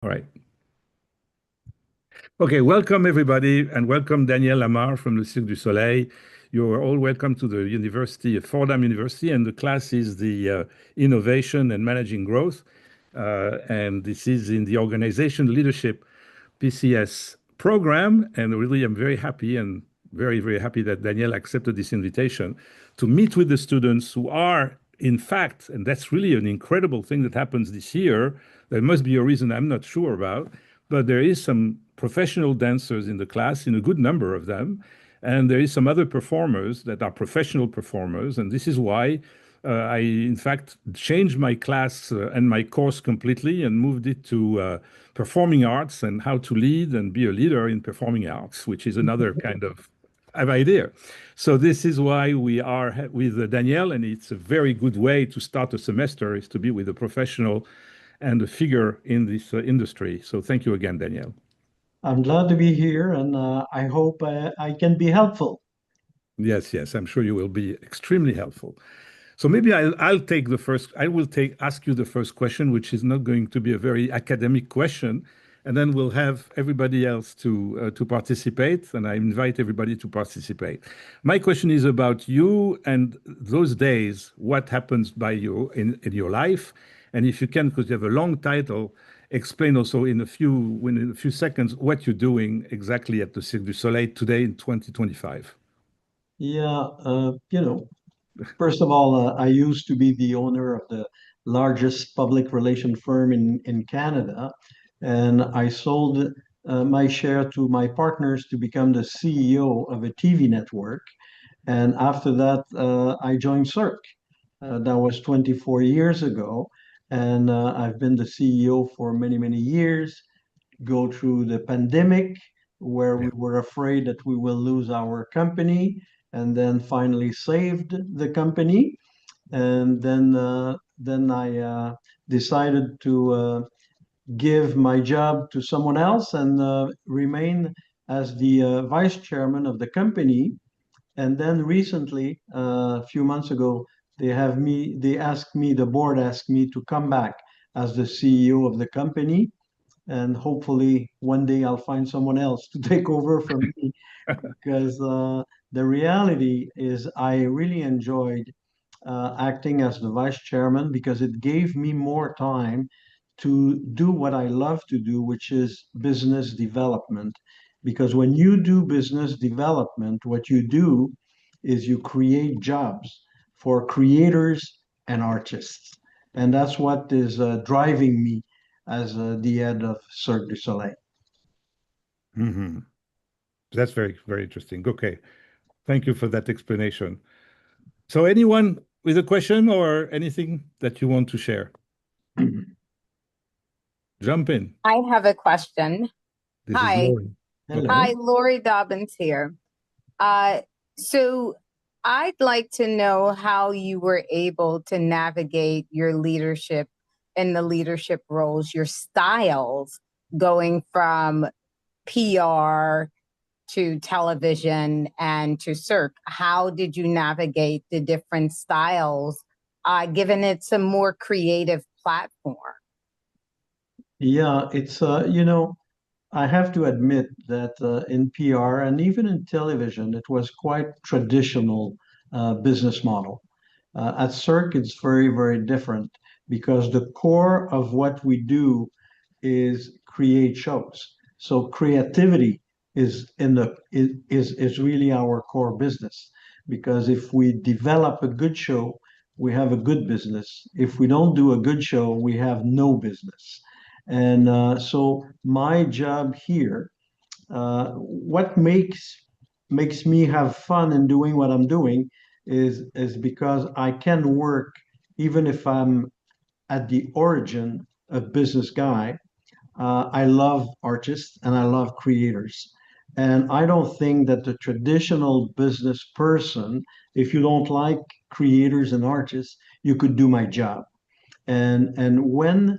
All right. Okay, welcome everybody, and welcome Daniel Lamarre from the Cirque du Soleil. You are all welcome to the University of Fordham University, and the class is the Innovation and Managing Growth. And this is in the Organization Leadership PCS program. And really, I'm very happy and very, very happy that Daniel accepted this invitation to meet with the students who are, in fact, and that's really an incredible thing that happens this year. There must be a reason I'm not sure about, but there is some professional dancers in the class, in a good number of them, and there is some other performers that are professional performers, and this is why I, in fact, changed my class and my course completely and moved it to performing arts and how to lead and be a leader in performing arts, which is another kind of idea. So this is why we are with Daniel, and it's a very good way to start a semester is to be with a professional and a figure in this industry. So thank you again, Daniel. I'm glad to be here, and I hope I can be helpful. Yes, yes, I'm sure you will be extremely helpful. So maybe I'll take the first. I will ask you the first question, which is not going to be a very academic question, and then we'll have everybody else to participate. And I invite everybody to participate. My question is about you and those days. What happens by you in your life, and if you can, because you have a long title, explain also in a few seconds what you're doing exactly at the Cirque du Soleil today in 2025. Yeah, first of all, I used to be the owner of the largest public relation firm in Canada, and I sold my share to my partners to become the CEO of a TV network. And after that, I joined Cirque. That was 24 years ago, and I've been the CEO for many, many years. Go through the pandemic where we Yeah. were afraid that we will lose our company, and then finally saved the company. And then I decided to give my job to someone else and remain as the vice chairman of the company. And then recently, a few months ago, the board asked me to come back as the CEO of the company, and hopefully one day I'll find someone else to take over from me, because the reality is I really enjoyed acting as the vice chairman because it gave me more time to do what I love to do, which is business development. Because when you do business development, what you do is you create jobs for creators and artists. And that's what is driving me as the head of Cirque du Soleil. Hmm. That's very, very interesting. Okay. Thank you for that explanation. So anyone with a question or anything that you want to share? Jump in. I have a question. This is Hi. Lori. Okay. Hi, Hello. Lori Dobbins here. So I'd like to know how you were able to navigate your leadership and the leadership roles, your styles going from PR to television and to Cirque. How did you navigate the different styles, given it's a more creative platform? Yeah, it's I have to admit that in PR and even in television, it was quite traditional business model. At Cirque, it's very, very different because the core of what we do is create shows. So creativity is really our core business. Because if we develop a good show, we have a good business. If we don't do a good show, we have no business. And so my job here, what makes me have fun in doing what I'm doing is because I can work even if I'm at the origin a business guy. I love artists and I love creators. And I don't think that the traditional business person, if you don't like creators and artists, you could do my job. And when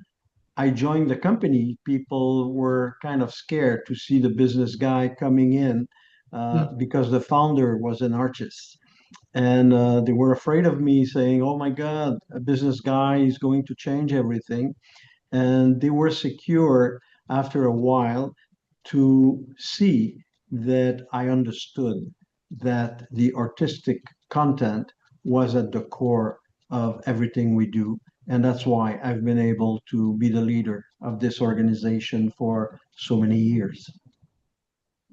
I joined the company, people were kind of scared to see the business guy coming in because the founder was an artist. And they were afraid of me saying, "Oh my God, a business guy is going to change everything." And they were secure after a while to see that I understood that the artistic content was at the core of everything we do. And that's why I've been able to be the leader of this organization for so many years.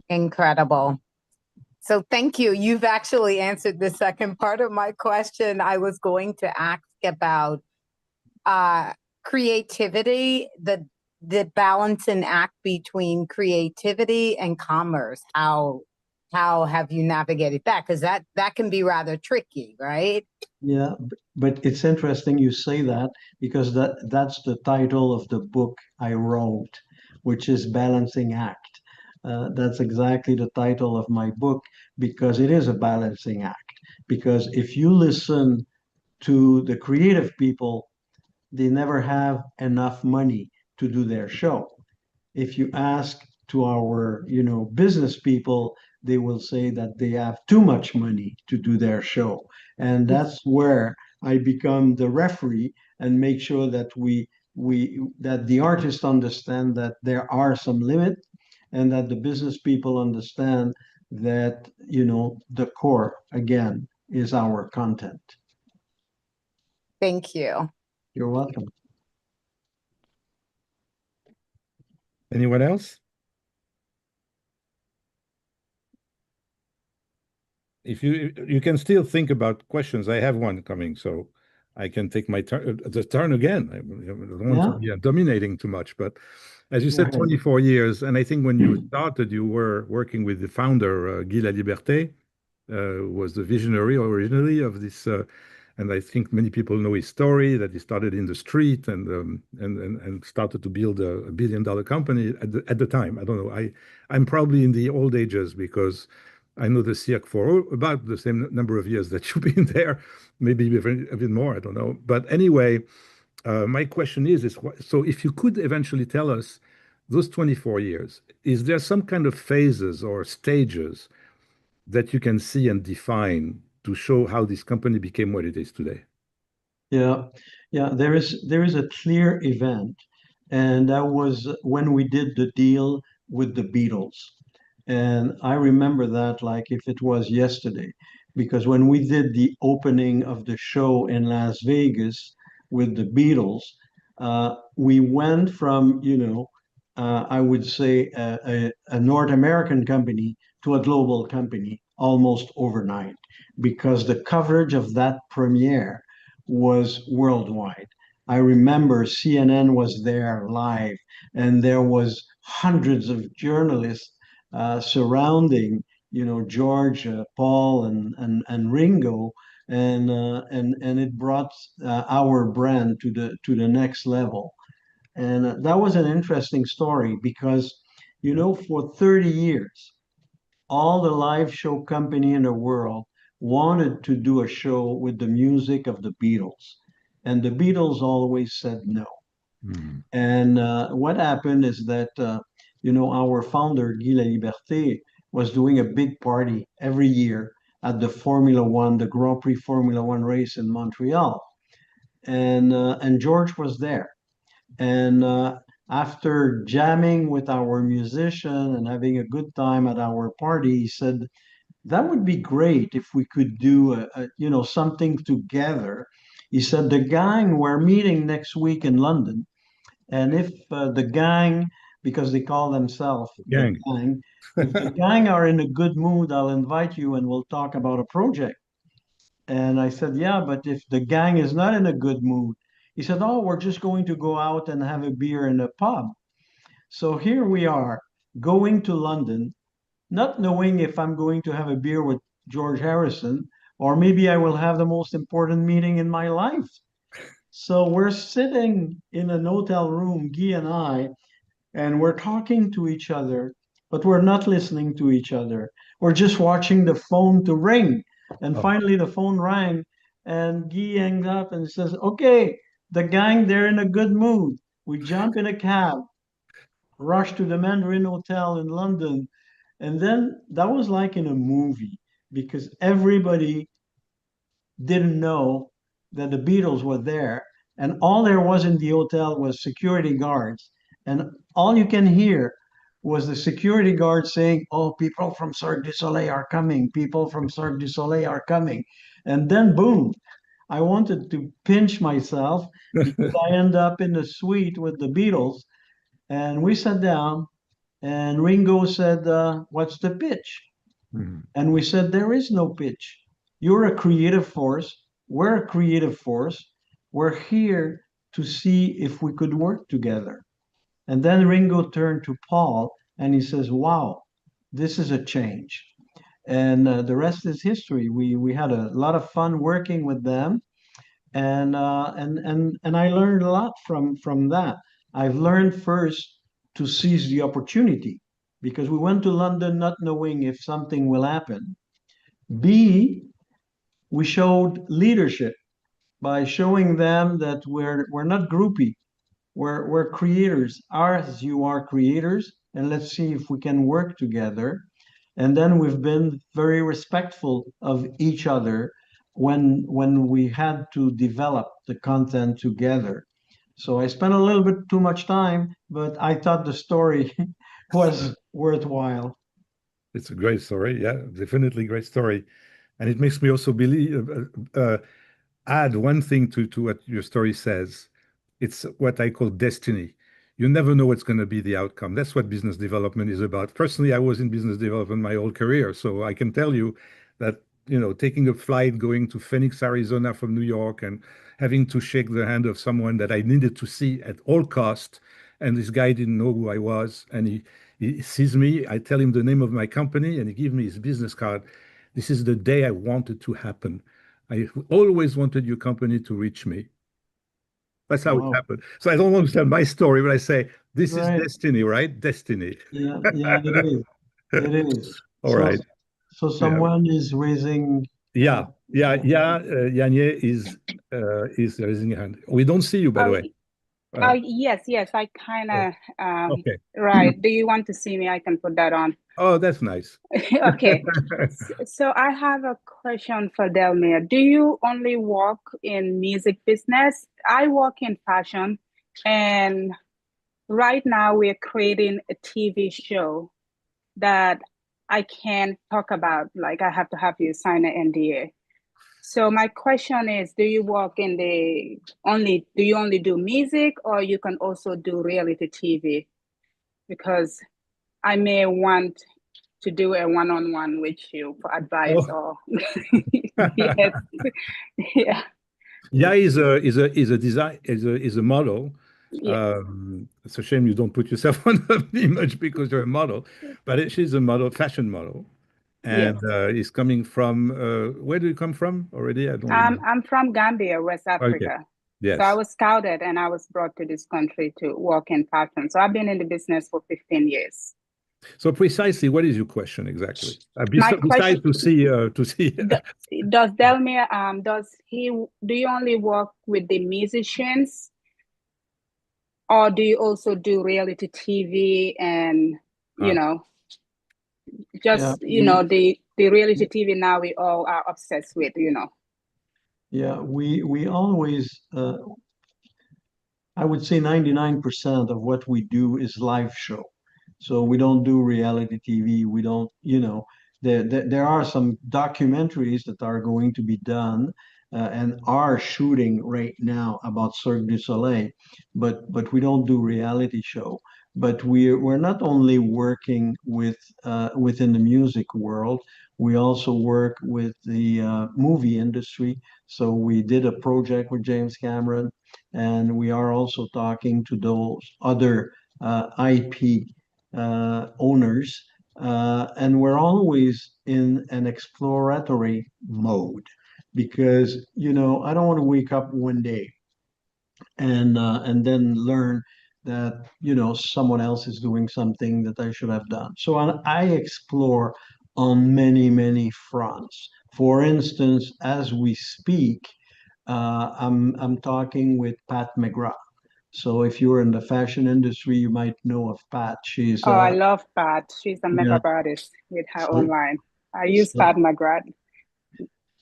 Incredible. So thank you. You've actually answered the second part of my question. I was going to ask about creativity, the balance and act between creativity and commerce. How have you navigated that? Because that can be rather tricky, right? Yeah, but it's interesting you say that because that's the title of the book I wrote, which is Balancing Act. That's exactly the title of my book because it is a balancing act. Because if you listen to the creative people, they never have enough money to do their show. If you ask to our, business people, they will say that they have too much money to do their show. And that's where I become the referee and make sure that that the artists understand that there are some limits and that the business people understand that, the core again is our content. Thank you. You're welcome. Anyone else? If you can still think about questions, I have one coming, so I can take my turn the turn again. I don't want to be dominating too much, but as you said, 24 years, and I think when you started, you were working with the founder, Guy Laliberté, was the visionary originally of this, and I think many people know his story that he started in the street and started to build a billion-dollar company at the time. I don't know. I'm probably in the old ages because I know the Cirque for about the same number of years that you've been there, maybe even a bit more. I don't know. But anyway, my question is so if you could eventually tell us those 24 years, is there some kind of phases or stages that you can see and define to show how this company became what it is today? Yeah, yeah, there is a clear event, and that was when we did the deal with the Beatles. And I remember that like if it was yesterday, because when we did the opening of the show in Las Vegas with the Beatles, we went from, I would say a North American company to a global company almost overnight, because the coverage of that premiere was worldwide. I remember CNN was there live, and there was hundreds of journalists surrounding, George, Paul, and Ringo, and it brought our brand to the next level. And that was an interesting story because, for 30 years, all the live show company in the world wanted to do a show with the music of the Beatles, and the Beatles always said no. Mm. And what happened is that, our founder, Guy Laliberté, was doing a big party every year at the Formula One, the Grand Prix Formula One race in Montreal. And George was there. And after jamming with our musician and having a good time at our party, he said, that would be great if we could do something together. He said, the gang, we're meeting next week in London, and if the gang, because they call themselves the gang, if the gang are in a good mood, I'll invite you and we'll talk about a project. And I said, yeah, but if the gang is not in a good mood, he said, oh, we're just going to go out and have a beer in a pub. So here we are going to London, not knowing if I'm going to have a beer with George Harrison, or maybe I will have the most important meeting in my life. So we're sitting in an hotel room, Guy and I, and we're talking to each other, but we're not listening to each other. We're just watching the phone to ring. And finally, the phone rang, and Guy hangs up and says, okay, the gang, they're in a good mood. We jump in a cab, rush to the Mandarin Hotel in London. And then that was like in a movie because everybody didn't know that the Beatles were there. And all there was in the hotel was security guards And all you can hear was the security guard saying, "Oh, people from Cirque du Soleil are coming. People from Cirque du Soleil are coming." And then boom, I wanted to pinch myself because I end up in the suite with the Beatles, and we sat down, and Ringo said, "What's the pitch?" Mhm. And we said, "There is no pitch. You're a creative force. We're a creative force. We're here to see if we could work together." And then Ringo turned to Paul and he says, "Wow, this is a change." And the rest is history. We had a lot of fun working with them, and I learned a lot from that. I've learned first to seize the opportunity because we went to London not knowing if something will happen. B, we showed leadership by showing them that we're not groupie. We're creators. As you are creators, and let's see if we can work together. And then we've been very respectful of each other when we had to develop the content together. So I spent a little bit too much time, but I thought the story was worthwhile. It's a great story. Yeah, definitely great story. And it makes me also believe, add one thing to what your story says. It's what I call destiny. You never know what's going to be the outcome. That's what business development is about. Personally, I was in business development my whole career, so I can tell you that, taking a flight going to Phoenix, Arizona from New York and having to shake the hand of someone that I needed to see at all cost, and this guy didn't know who I was, and he sees me, I tell him the name of my company, and he gives me his business card. This is the day I wanted to happen. I always wanted your company to reach me. That's how it Wow. happened. So I don't understand my story, but I say this is Right. destiny, right? Destiny. Yeah, yeah, it is. It is. All So right. so Yeah. someone is raising Yeah. Yeah. their Yeah. hand. Yanye is raising a hand. We don't see you, by the Oh, way. Uh, yes, I kind oh, of, okay. right. Do you want to see me? I can put that on. Oh, that's nice. Okay. So I have a question for Delmere. Do you only work in music business? I work in fashion, and right now we're creating a TV show that I can't talk about. Like I have to have you sign an NDA. So my question is, do you work in do you only do music or you can also do reality TV? Because I may want to do a one-on-one with you for advice Oh. or yes. Yeah. Yeah, is a design is a model. Yeah. It's a shame you don't put yourself on the image because you're a model, but she's a model, fashion model, Yes. and is coming from where do you come from already? I don't remember. I'm from Gambia, West Okay, Africa. So I yes. was scouted and I was brought to this country to work in fashion. So I've been in the business for 15 years. So precisely, what is your question exactly? My Besides question, to see. does Delmere, do you only work with the musicians or do you also do reality TV and, you Ah, know, Yeah, just, the reality TV now we all are obsessed with, yeah, we always I would say 99% of what we do is live show. So we don't do reality TV. We don't, there are some documentaries that are going to be done and are shooting right now about Cirque du Soleil, but we don't do reality show. But we're not only working within the music world, we also work with the movie industry. So we did a project with James Cameron, and we are also talking to those other IP owners, and we're always in an exploratory mode because I don't want to wake up one day and then learn that someone else is doing something that I should have done. So I explore on many fronts. For instance, as we speak, I'm talking with Pat McGrath. So if you're in the fashion industry, you might know of Pat. She's Oh, I love Pat. She's a yeah. makeup artist with her So, own line. I use so Pat McGrath.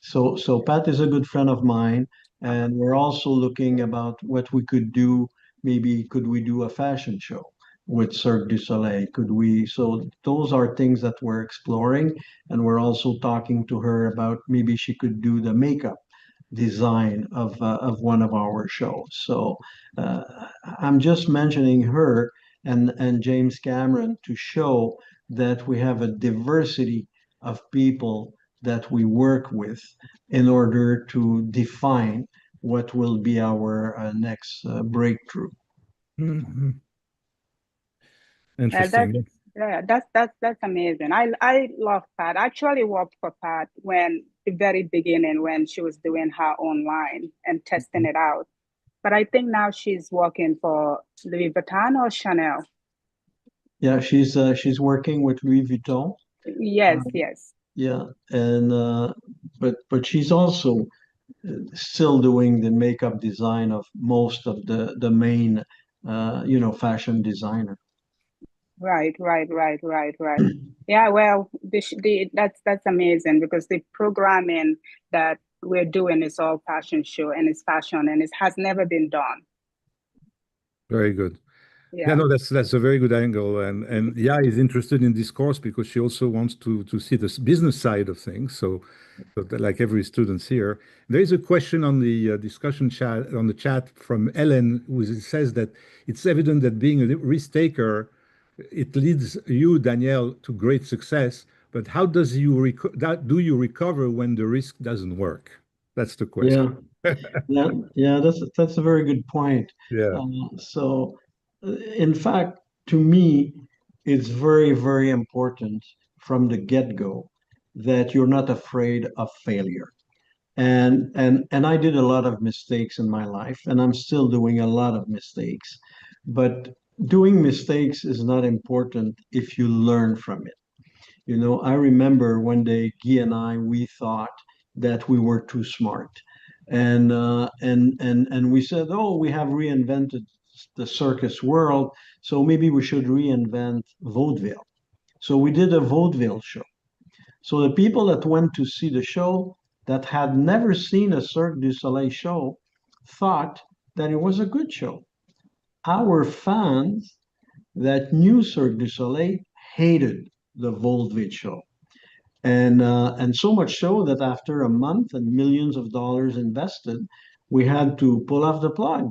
so Pat is a good friend of mine, and we're also looking about what we could do. Maybe could we do a fashion show? with Cirque du Soleil? Could we? So those are things that we're exploring, and we're also talking to her about maybe she could do the makeup design of one of our shows. So uh, I'm just mentioning her and James Cameron to show that we have a diversity of people that we work with in order to define what will be our next breakthrough. Mhm. That's Interesting. that's amazing. I love Pat. I actually worked for Pat when the very beginning when she was doing her online and testing it out. But I think now she's working for Louis Vuitton or Chanel. Yeah, she's working with Louis Vuitton. Yes, yes. Yeah, and but she's also still doing the makeup design of most of the main fashion designer. Right, right, right, right, right. Yeah, well, that's amazing because the programming that we're doing is all fashion show and it's fashion and it has never been done. Very good. Yeah, Yeah. no, that's a very good angle, and yeah, is interested in this course because she also wants to see the business side of things. So like every student here, there is a question on the discussion chat on the chat from Ellen, who says that it's evident that being a risk taker, it leads you, Danielle, to great success. But how does do you recover when the risk doesn't work? That's the question. Yeah, yeah, that's a very good point. Yeah, So, in fact, to me, it's very, very important from the get-go that you're not afraid of failure. And I did a lot of mistakes in my life, and I'm still doing a lot of mistakes. But doing mistakes is not important if you learn from it. You know, I remember one day Guy and I we thought that we were too smart, and we said, oh, we have reinvented the circus world, so maybe we should reinvent vaudeville. So we did a vaudeville show. So the people that went to see the show that had never seen a Cirque du Soleil show thought that it was a good show. Our fans that knew Cirque du Soleil hated the vaudeville show. And so much so that after a month and millions of dollars invested, we had to pull off the plug.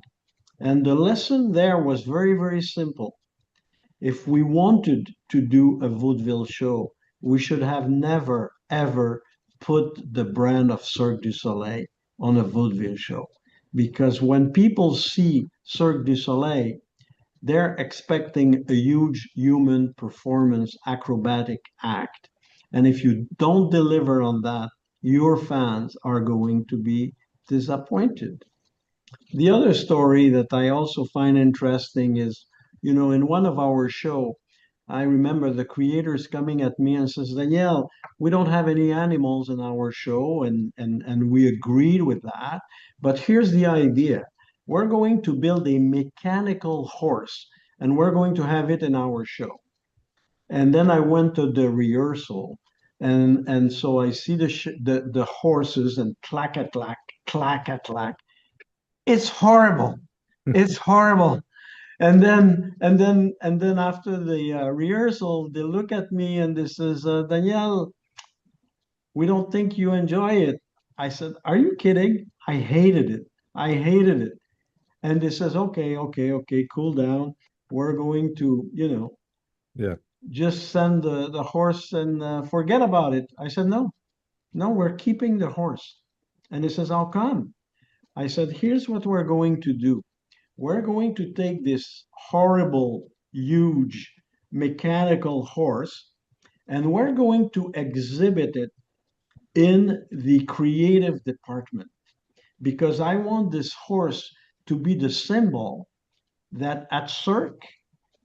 And the lesson there was very, very simple. If we wanted to do a vaudeville show, we should have never, ever put the brand of Cirque du Soleil on a vaudeville show. Because when people see Cirque du Soleil, they're expecting a huge human performance acrobatic act. And if you don't deliver on that, your fans are going to be disappointed. The other story that I also find interesting is, in one of our show, I remember the creators coming at me and says, Danielle, we don't have any animals in our show, and we agreed with that. But here's the idea. We're going to build a mechanical horse, and we're going to have it in our show. And then I went to the rehearsal, and so I see the horses and clack a clack, clack a clack. It's horrible. It's horrible. And then after the rehearsal, they look at me and they says, Danielle, we don't think you enjoy it. I said, are you kidding? I hated it. I hated it. And they says, okay, okay, okay, cool down. We're going to, yeah, just send the horse and forget about it. I said, no, no, we're keeping the horse. And he says, how come? I said, here's what we're going to do. We're going to take this horrible, huge mechanical horse and we're going to exhibit it in the creative department because I want this horse to be the symbol that at Cirque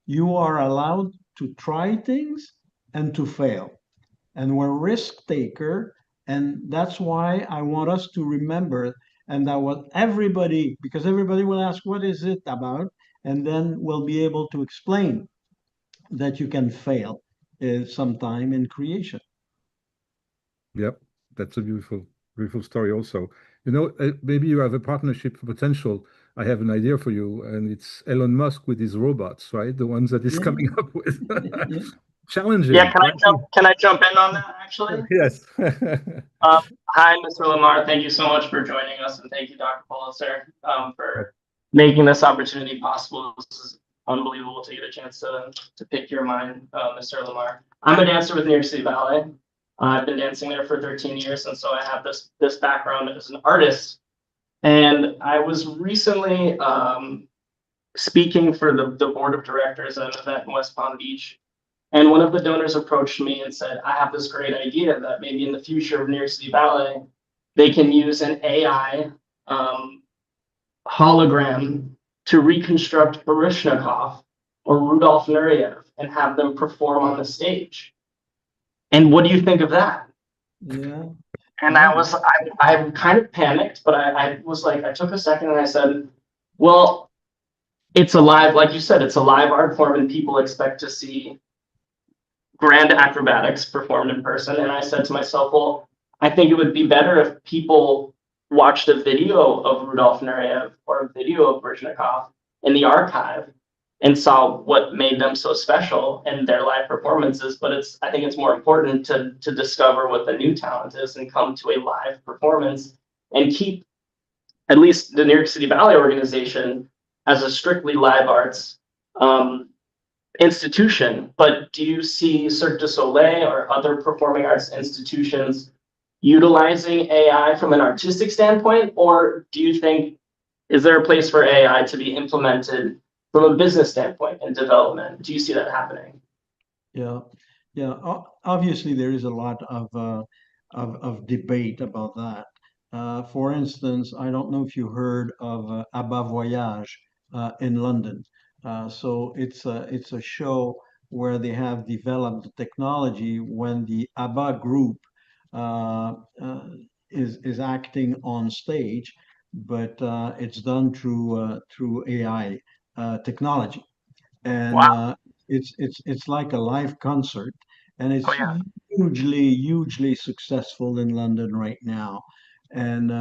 you are allowed to try things and to fail. And we're risk taker. And that's why I want us to remember and that what everybody, because everybody will ask, what is it about? And then we'll be able to explain that you can fail sometime in creation. yep. That's a beautiful story. Also, maybe you have a partnership potential I have an idea for you, and it's Elon Musk with his robots, right? The ones that he's coming up with. Yeah. Challenging, Yeah, right? can I jump in on that actually? Yes. Hi, Mr. Lamarre. Thank you so much for joining us, and thank you, Dr. Pulitzer, for making this opportunity possible. This is unbelievable to get a chance to pick your mind, Mr. Lamarre. I'm a dancer with New York City Ballet. I've been dancing there for 13 years, and so I have this background as an artist. And I was recently speaking for the board of directors at an event in West Palm Beach. And one of the donors approached me and said, I have this great idea that maybe in the future of New York City Ballet, they can use an AI hologram to reconstruct Baryshnikov or Rudolf Nureyev and have them perform on the stage. And what do you think of that? Yeah. And I kind of panicked, but I was like, I took a second and I said, well, it's a live, like you said, it's a live art form and people expect to see grand acrobatics performed in person. And I said to myself, well, I think it would be better if people watched a video of Rudolf Nureyev or a video of Baryshnikov in the archive and saw what made them so special in their live performances. But I think it's more important to discover what the new talent is and come to a live performance and keep at least the New York City Ballet Organization as a strictly live arts institution. But do you see Cirque du Soleil or other performing arts institutions utilizing AI from an artistic standpoint? Or do you think, is there a place for AI to be implemented from a business standpoint and development? Do you see that happening? Yeah. Obviously, there is a lot of debate about that. For instance, I don't know if you heard of Abba Voyage in London. So it's a show where they have developed the technology when the ABBA group is acting on stage, but it's done through AI technology, and Wow. it's like a live concert, and Oh, it's yeah. hugely successful in London right now, and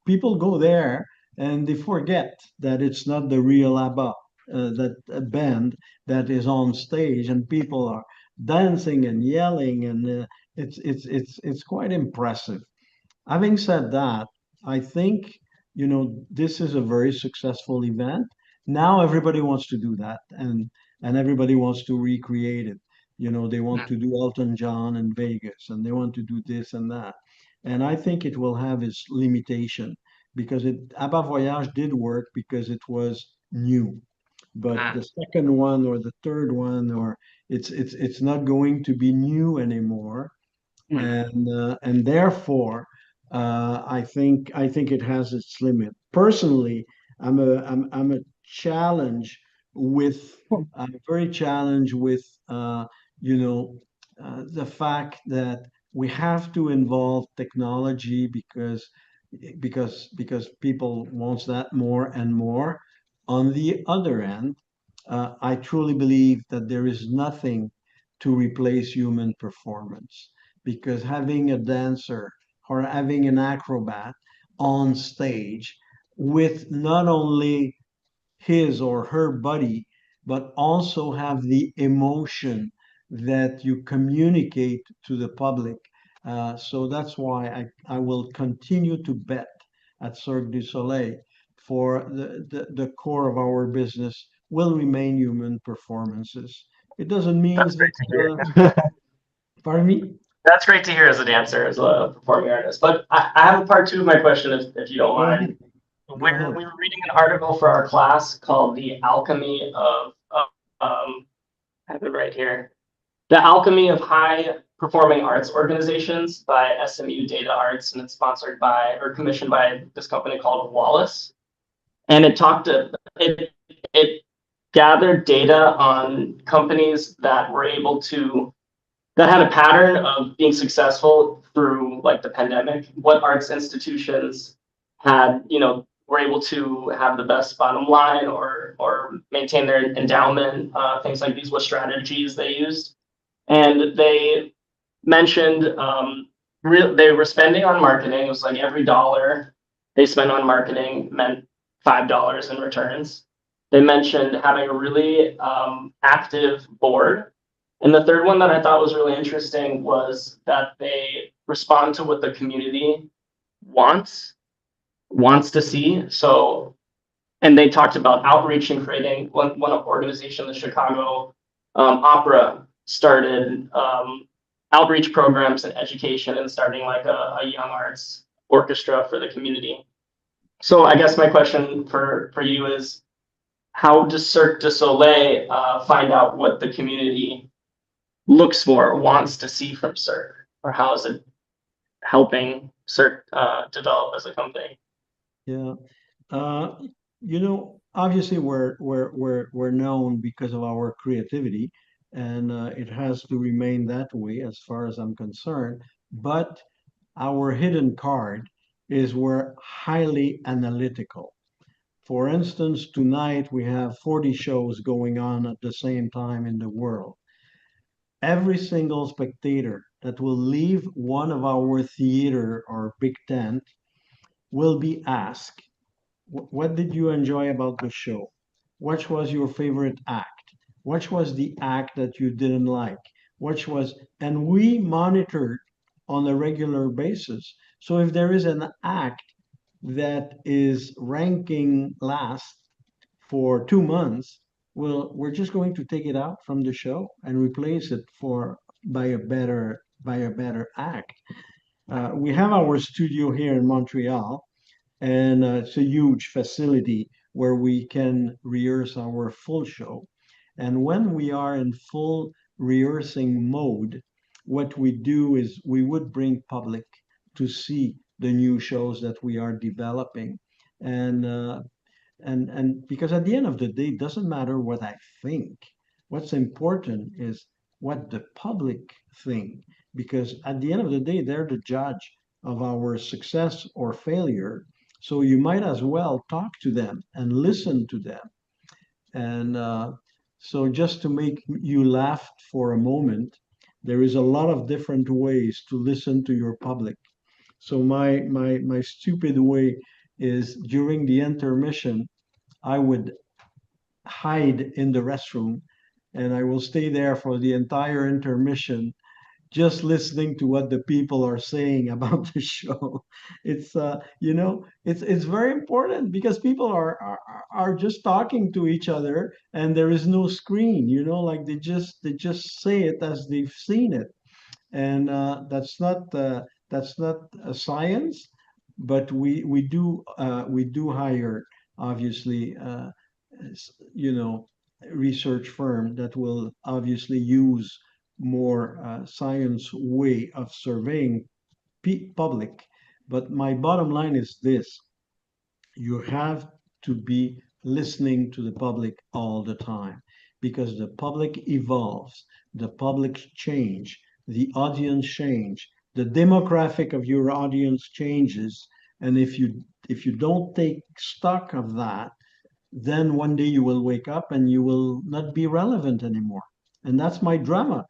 people go there and they forget that it's not the real ABBA, that band that is on stage, and people are dancing and yelling, and it's quite impressive. Having said that, I think, this is a very successful event. Now everybody wants to do that, and everybody wants to recreate it. They want to do Elton John in Vegas, and they want to do this and that. And I think it will have its limitation because ABBA Voyage did work because it was new. But the second one or the third one, or it's not going to be new anymore, and therefore, I think it has its limit. Personally, I'm a challenge with I'm very challenged with the fact that we have to involve technology because people wants that more and more. On the other end, I truly believe that there is nothing to replace human performance, because having a dancer or having an acrobat on stage with not only his or her body, but also have the emotion that you communicate to the public. So that's why I will continue to bet at Cirque du Soleil for the core of our business will remain human performances. It doesn't mean That's great to that, hear. pardon me? That's great to hear as a dancer, as a performing artist. But I have a part two of my question, if you don't Go mind. ahead. We were reading an article for our class called "The Alchemy of I have it right here. The Alchemy of High Performing Arts Organizations" by SMU Data Arts, and it's sponsored by or commissioned by this company called Wallace. And it gathered data on companies that were able to that had a pattern of being successful through like the pandemic. What arts institutions had, were able to have the best bottom line or maintain their endowment, things like these, what strategies they used. And they mentioned they were spending on marketing. It was like every dollar they spent on marketing meant $5 in returns. They mentioned having a really active board. And the third one that I thought was really interesting was that they respond to what the community wants to see. So, and they talked about outreach and creating one organization, the Chicago Opera, started outreach programs and education and starting like a young arts orchestra for the community. So I guess my question for you is, how does Cirque du Soleil find out what the community looks for, wants to see from Cirque, or how is it helping Cirque develop as a company? Yeah. You know, obviously we're known because of our creativity, and it has to remain that way as far as I'm concerned. But our hidden card is we're highly analytical. For instance, tonight we have 40 shows going on at the same time in the world. Every single spectator that will leave one of our theater or big tent will be asked, what did you enjoy about the show? What was your favorite act? What was the act that you didn't like? And we monitored on a regular basis. So if there is an act that is ranking last for 2 months, well, we're just going to take it out from the show and replace it by a better act. We have our studio here in Montreal, and it's a huge facility where we can rehearse our full show. And when we are in full rehearsing mode, what we do is we would bring public to see the new shows that we are developing. And because at the end of the day, it doesn't matter what I think. What's important is what the public think, because at the end of the day, they're the judge of our success or failure. So you might as well talk to them and listen to them. And so just to make you laugh for a moment, there is a lot of different ways to listen to your public. So my stupid way is during the intermission, I would hide in the restroom and I will stay there for the entire intermission, just listening to what the people are saying about the show. It's it's very important because people are just talking to each other and there is no screen, like they just say it as they've seen it. And that's not a science, but we do hire obviously research firm that will obviously use more science way of surveying public. But my bottom line is this: you have to be listening to the public all the time, because the public evolves, the public change, the audience change, the demographic of your audience changes. And if you don't take stock of that, then one day you will wake up and you will not be relevant anymore. And that's my drama.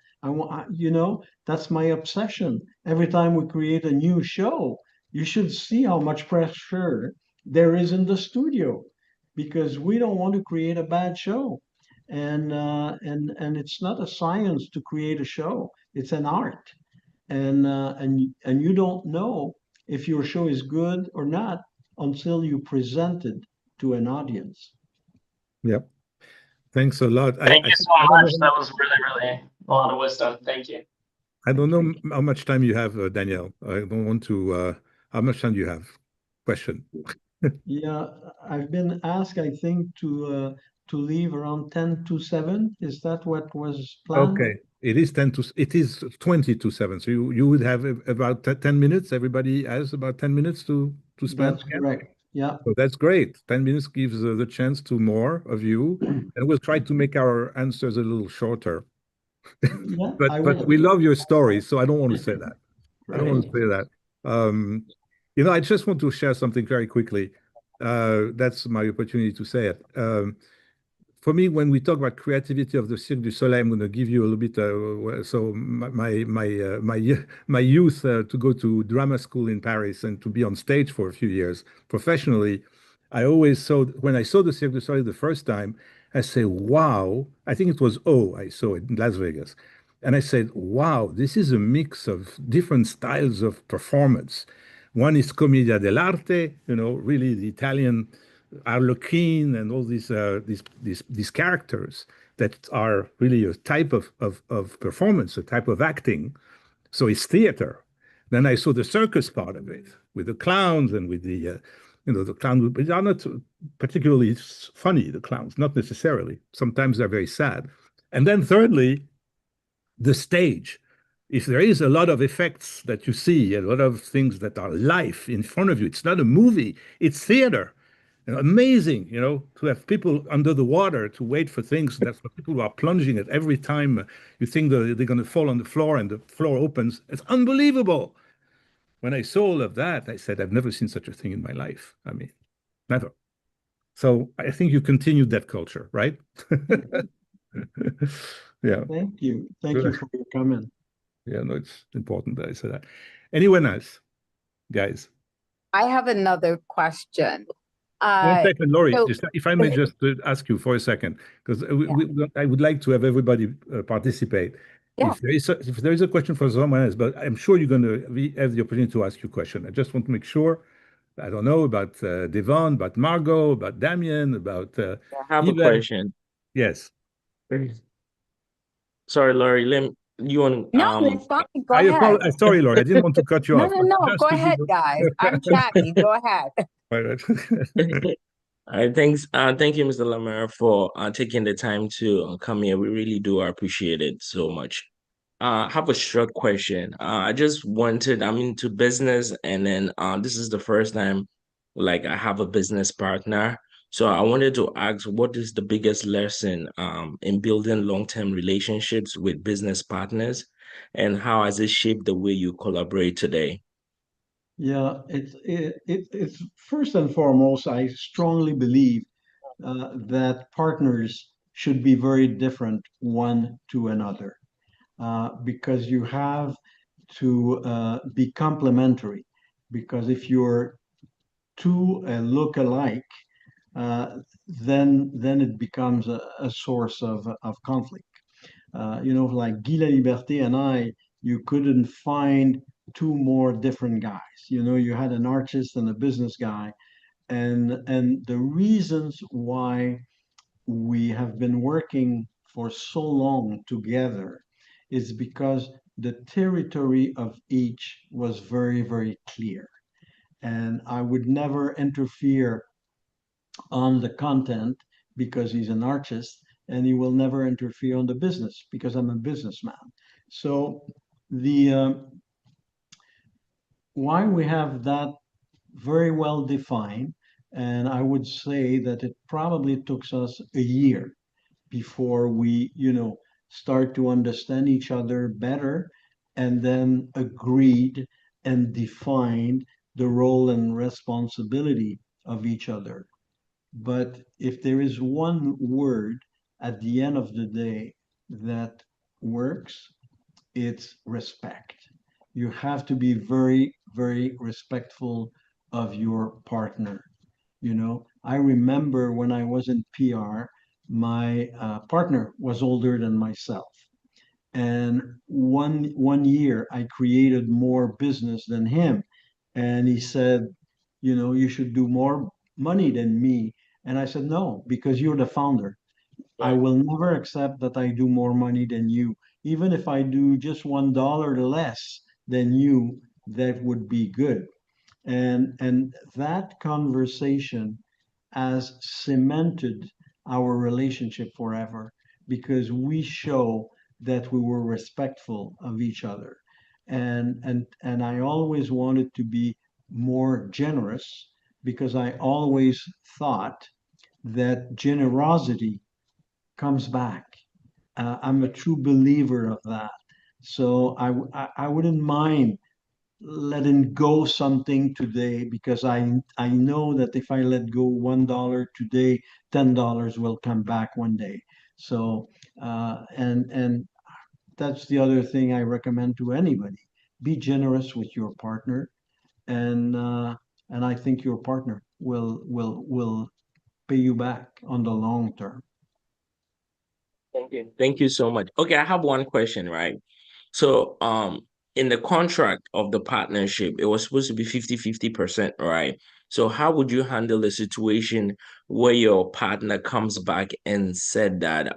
That's my obsession. Every time we create a new show, you should see how much pressure there is in the studio, because we don't want to create a bad show. And it's not a science to create a show. It's an art. And you don't know if your show is good or not until you present it to an audience. Yep. Thanks a lot. Thank you so much. That was really, really a lot of wisdom. Thank you. I don't know how much time you have, Daniel. I don't want to. How much time do you have? Question. Yeah, I've been asked, I think, to leave around 10 to 7. Is that what was planned? Okay. It is 20 to 7. So you would have about 10 minutes. Everybody has about 10 minutes to spend. That's correct. Yeah. So that's great. 10 minutes gives the chance to more of you, and we'll try to make our answers a little shorter. Yeah, but we love your stories, so I don't want to say that. Right. I don't want to say that. I just want to share something very quickly. That's my opportunity to say it. For me, when we talk about creativity of the Cirque du Soleil, I'm going to give you a little bit. So my youth to go to drama school in Paris and to be on stage for a few years professionally, I always saw, when I saw the Cirque du Soleil the first time, I say, wow, I think it was I saw it in Las Vegas. And I said, wow, this is a mix of different styles of performance. One is commedia dell'arte, really the Italian Arlequin and all these characters that are really a type of performance, a type of acting. So it's theater. Then I saw the circus part of it with the clowns and with the clowns, but they are not particularly funny, the clowns, not necessarily. Sometimes they're very sad. And then thirdly, the stage. If there is a lot of effects that you see, a lot of things that are live in front of you, it's not a movie, it's theater. Amazing, to have people under the water to wait for things. That's what people are plunging at every time you think they're going to fall on the floor and the floor opens. It's unbelievable. When I saw all of that, I said, I've never seen such a thing in my life. I mean, never. So I think you continued that culture, right? Yeah. Thank you. Thank you for your comment. Yeah, no, it's important that I say that. Anyone else, guys? I have another question. 1 second, Laurie, so- if I may just ask you for a second, because I would like to have everybody participate. Yeah. If there is a question for someone else, but I'm sure you're going to have the opportunity to ask your question. I just want to make sure. I don't know about Devon, about Margot, about Damien, about I have Yvette. a question. Yes. Sorry, Laurie. You want No, it's fine. Go ahead. Sorry, Laurie. I didn't want to cut you No, off. no. Go ahead, guys. I'm chatty. Go ahead. All right. Thanks. Thank you, Mr. Lamarre, for taking the time to come here. We really do appreciate it so much. I have a short question. I just wanted, I'm into business, and then this is the first time like I have a business partner. So I wanted to ask, what is the biggest lesson in building long-term relationships with business partners, and how has it shaped the way you collaborate today? Yeah, it's first and foremost, I strongly believe that partners should be very different one to another, because you have to be complementary. Because if you're two look alike, then it becomes a source of conflict. Like Guy Laliberté and I, you couldn't find two more different guys. You had an artist and a business guy, and the reasons why we have been working for so long together is because the territory of each was very, very clear. And I would never interfere on the content because he's an artist, and he will never interfere on the business because I'm a businessman. So the why we have that very well defined, and I would say that it probably took us a year before we, start to understand each other better, and then agreed and defined the role and responsibility of each other. But if there is one word at the end of the day that works, it's respect. You have to be very, very respectful of your partner. I remember when I was in PR, my partner was older than myself. And one year I created more business than him. And he said, you should do more money than me. And I said, no, because you're the founder. I will never accept that I do more money than you. Even if I do just $1 less than you, that would be good. And that conversation has cemented our relationship forever because we show that we were respectful of each other. And I always wanted to be more generous because I always thought that generosity comes back. I'm a true believer of that. So I wouldn't mind letting go something today because I know that if I let go $1 today, $10 will come back one day. So and that's the other thing I recommend to anybody. Be generous with your partner, and I think your partner will pay you back on the long term. Thank you. Thank you so much. Okay, I have one question, right? So, in the contract of the partnership, it was supposed to be 50-50%, right? So how would you handle a situation where your partner comes back and said that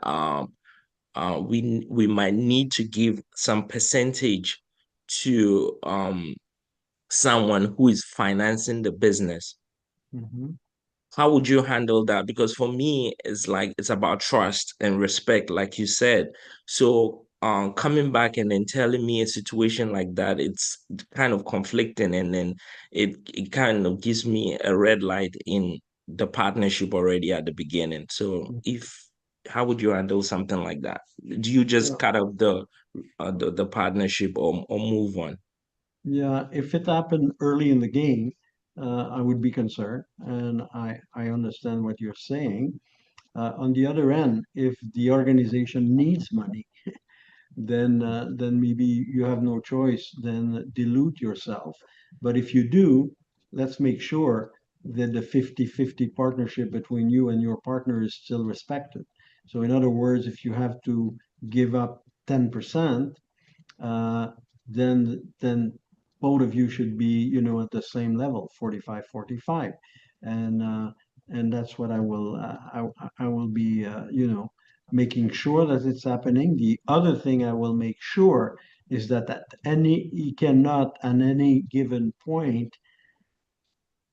we might need to give some percentage to someone who is financing the business? Mhm. How would you handle that? Because for me, it's like it's about trust and respect, like you said. So coming back and then telling me a situation like that, it's kind of conflicting, and then it kind of gives me a red light in the partnership already at the beginning. So if how would you handle something like that? Do you just cut off the partnership or move on? Yeah, if it happened early in the game, I would be concerned, and I understand what you're saying. On the other end, if the organization needs money, then maybe you have no choice than dilute yourself. But if you do, let's make sure that the 50-50 partnership between you and your partner is still respected. So in other words, if you have to give up 10%, uh, then both of you should be, at the same level, 45-45. And that's what I will be, making sure that it's happening. The other thing I will make sure is that he cannot at any given point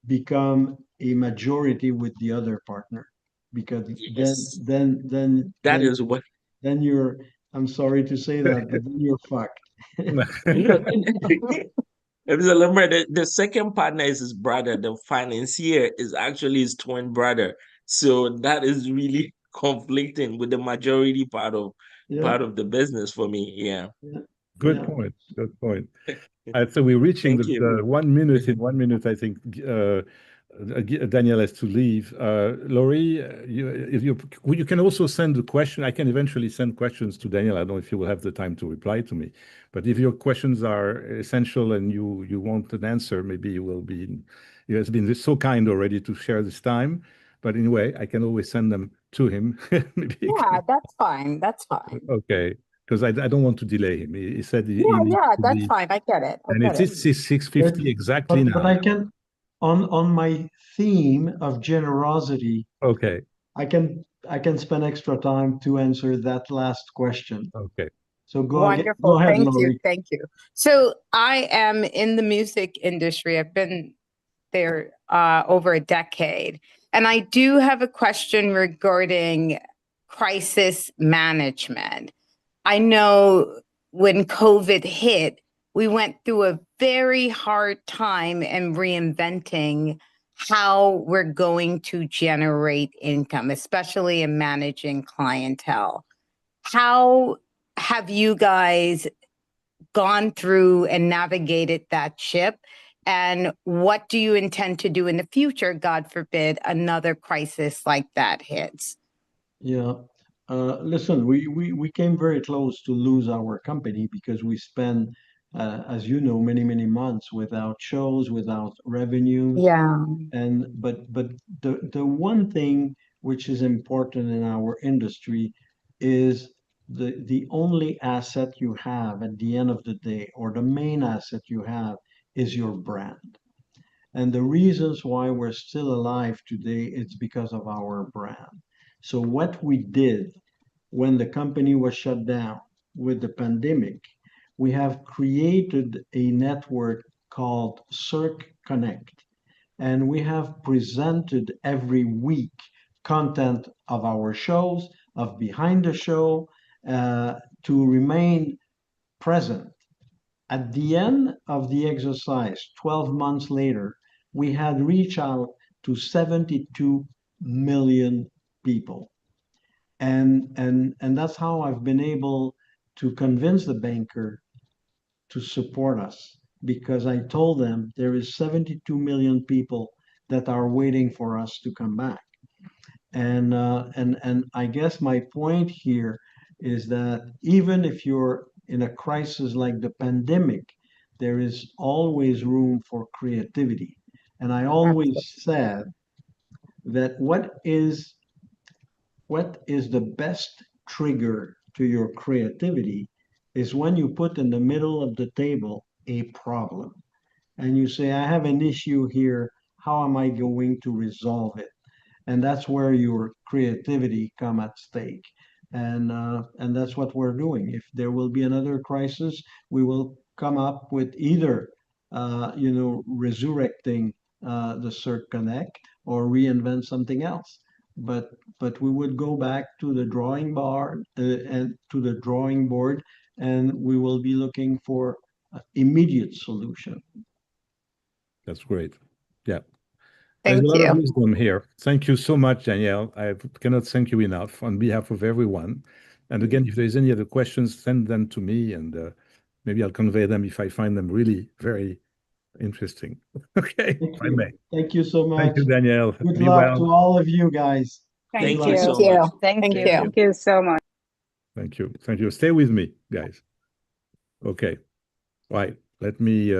become a majority with the other partner, because Yes, that then is what. then you're, I'm sorry to say that, but then you're fucked. Mr. Lamarre, the second partner is his brother. The financier is actually his twin brother. So that is really conflicting with the majority Yeah, part of the business for me. Yeah. yeah, Good yeah. point. Good point. So we're reaching Thank you. the 1 minute. In 1 minute, I think Daniel has to leave. Laurie, if you can also send a question. I can eventually send questions to Daniel. I don't know if you will have the time to reply to me, but if your questions are essential and you want an answer, maybe you will be. He has been so kind already to share this time. But anyway, I can always send them to him. Maybe he Yeah, can. that's fine. That's fine. Okay, because I don't want to delay him. He said he Yeah, needs yeah, to that's leave. fine. I get it. I And get it it. is 6:50 But exactly but now. I can, on my theme of generosity, Okay. I can spend extra time to answer that last question. Okay. So go Wonderful. ahead, Thank you. Laurie. Thank you. So I am in the music industry. I've been there over a decade. And I do have a question regarding crisis management. I know when COVID hit, we went through a very hard time in reinventing how we're going to generate income, especially in managing clientele. How have you guys gone through and navigated that ship? And what do you intend to do in the future, God forbid, another crisis like that hits? Yeah. Listen, we came very close to lose our company because we spent, as you know, many months without shows, without revenues. Yeah. But the one thing which is important in our industry is the only asset you have at the end of the day, or the main asset you have, is your brand. And the reasons why we're still alive today, it's because of our brand. So what we did when the company was shut down with the pandemic, we have created a network called Cirque Connect, and we have presented every week content of our shows, of behind the show, to remain present. At the end of the exercise, 12 months later, we had reached out to 72 million people. And that's how I've been able to convince the banker to support us, because I told them there is 72 million people that are waiting for us to come back. And I guess my point here is that even if you're in a crisis like the pandemic, there is always room for creativity. And I always said that what is the best trigger to your creativity is when you put in the middle of the table a problem and you say, I have an issue here. How am I going to resolve it? And that's where your creativity come at stake. And that's what we're doing. If there will be another crisis, we will come up with either resurrecting the Cirque Connect or reinvent something else. But we would go back to the drawing board and to the drawing board, and we will be looking for immediate solution. That's great. Yeah. Thank There's a lot of you. wisdom here. Thank you so much, Danielle. I cannot thank you enough on behalf of everyone. And again, if there's any other questions, send them to me, and maybe I'll convey them if I find them really very interesting. Okay, if I may. Thank you so much. Thank you, Danielle. Good Be luck well. to all of you guys. Thank Thank you you. so Thank you. much. Thank you. Thank you so much. Thank you. Thank you. Stay with me, guys. Okay. Right. Let me